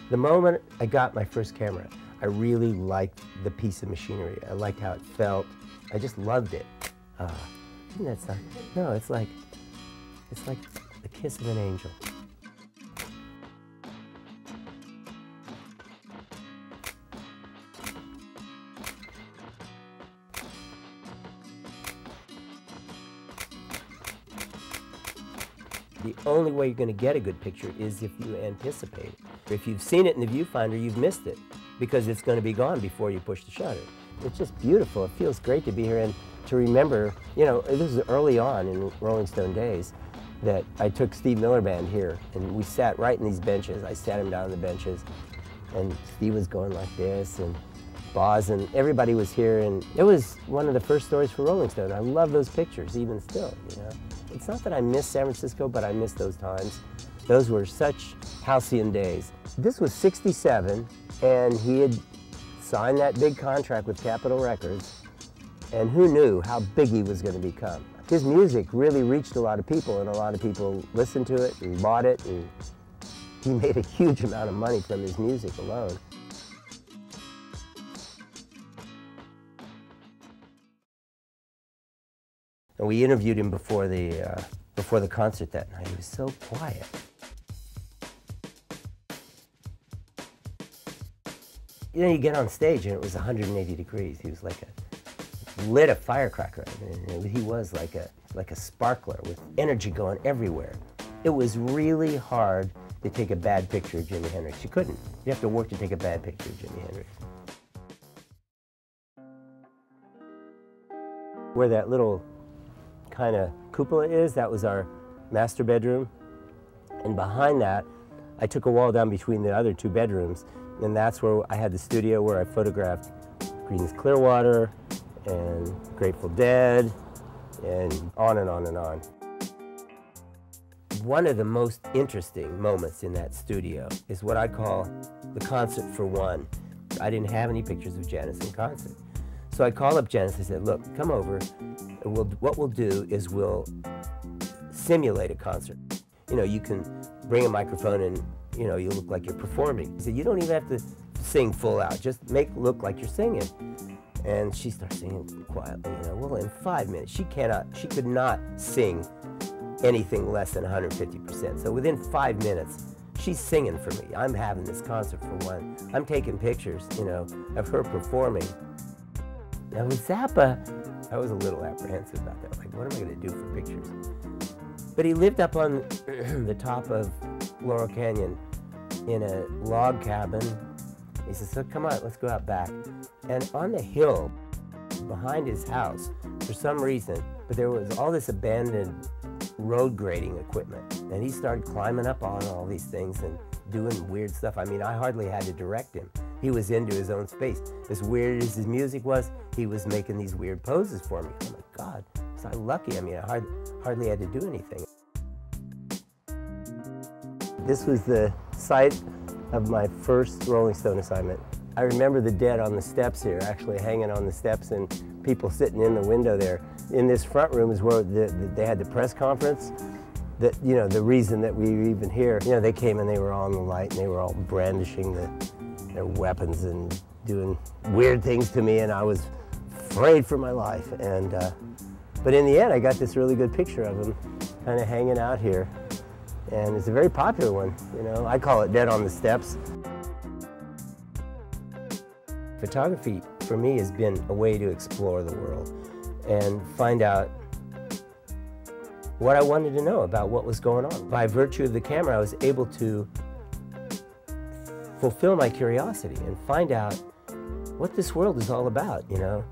The moment I got my first camera, I really liked the piece of machinery. I liked how it felt. I just loved it. Isn't that something? No, it's like the kiss of an angel. The only way you're going to get a good picture is if you anticipate it. If you've seen it in the viewfinder, you've missed it because it's going to be gone before you push the shutter. It's just beautiful. It feels great to be here and to remember, you know, this is early on in Rolling Stone days that I took Steve Miller Band here and we sat right in these benches. I sat him down on the benches and Steve was going like this and Boz and everybody was here, and it was one of the first stories for Rolling Stone. I love those pictures even still, you know. It's not that I miss San Francisco, but I miss those times. Those were such halcyon days. This was '67, and he had signed that big contract with Capitol Records, and who knew how big he was going to become. His music really reached a lot of people, and a lot of people listened to it and bought it, and he made a huge amount of money from his music alone. And we interviewed him before the concert that night. He was so quiet. You know, you get on stage and it was 180 degrees. He was like lit a firecracker. And he was like a sparkler with energy going everywhere. It was really hard to take a bad picture of Jimi Hendrix. You couldn't. You have to work to take a bad picture of Jimi Hendrix. Where that little kind of cupola is, that was our master bedroom. And behind that, I took a wall down between the other two bedrooms, and that's where I had the studio where I photographed Creedence Clearwater and Grateful Dead and on and on and on. One of the most interesting moments in that studio is what I call the concert for one. I didn't have any pictures of Janis in concert. So I called up Janis and said, look, come over, and what we'll do is we'll simulate a concert. You know, you can bring a microphone and, you know, you look like you're performing. He said, you don't even have to sing full out, just look like you're singing. And she starts singing quietly, you know. Well, in 5 minutes, she could not sing anything less than 150%. So within 5 minutes, she's singing for me. I'm having this concert for one. I'm taking pictures, you know, of her performing. Now with Zappa, I was a little apprehensive about that. Like, what am I going to do for pictures? But he lived up on the top of Laurel Canyon in a log cabin. He said, so come on, let's go out back. And on the hill behind his house, for some reason, but there was all this abandoned road grading equipment. And he started climbing up on all these things and doing weird stuff. I mean, I hardly had to direct him. He was into his own space. As weird as his music was, he was making these weird poses for me. Oh my God, was I lucky? I mean, I hardly had to do anything. This was the site of my first Rolling Stone assignment. I remember the Dead on the steps here, actually hanging on the steps and people sitting in the window there. In this front room is where they had the press conference. That, you know, the reason that we were even here, you know, they came and they were all in the light and they were all brandishing their weapons and doing weird things to me, and I was afraid for my life. And but in the end, I got this really good picture of them kind of hanging out here. And it's a very popular one, you know. I call it Dead on the Steps. Photography, for me, has been a way to explore the world and find out what I wanted to know about what was going on. By virtue of the camera, I was able to fulfill my curiosity and find out what this world is all about, you know.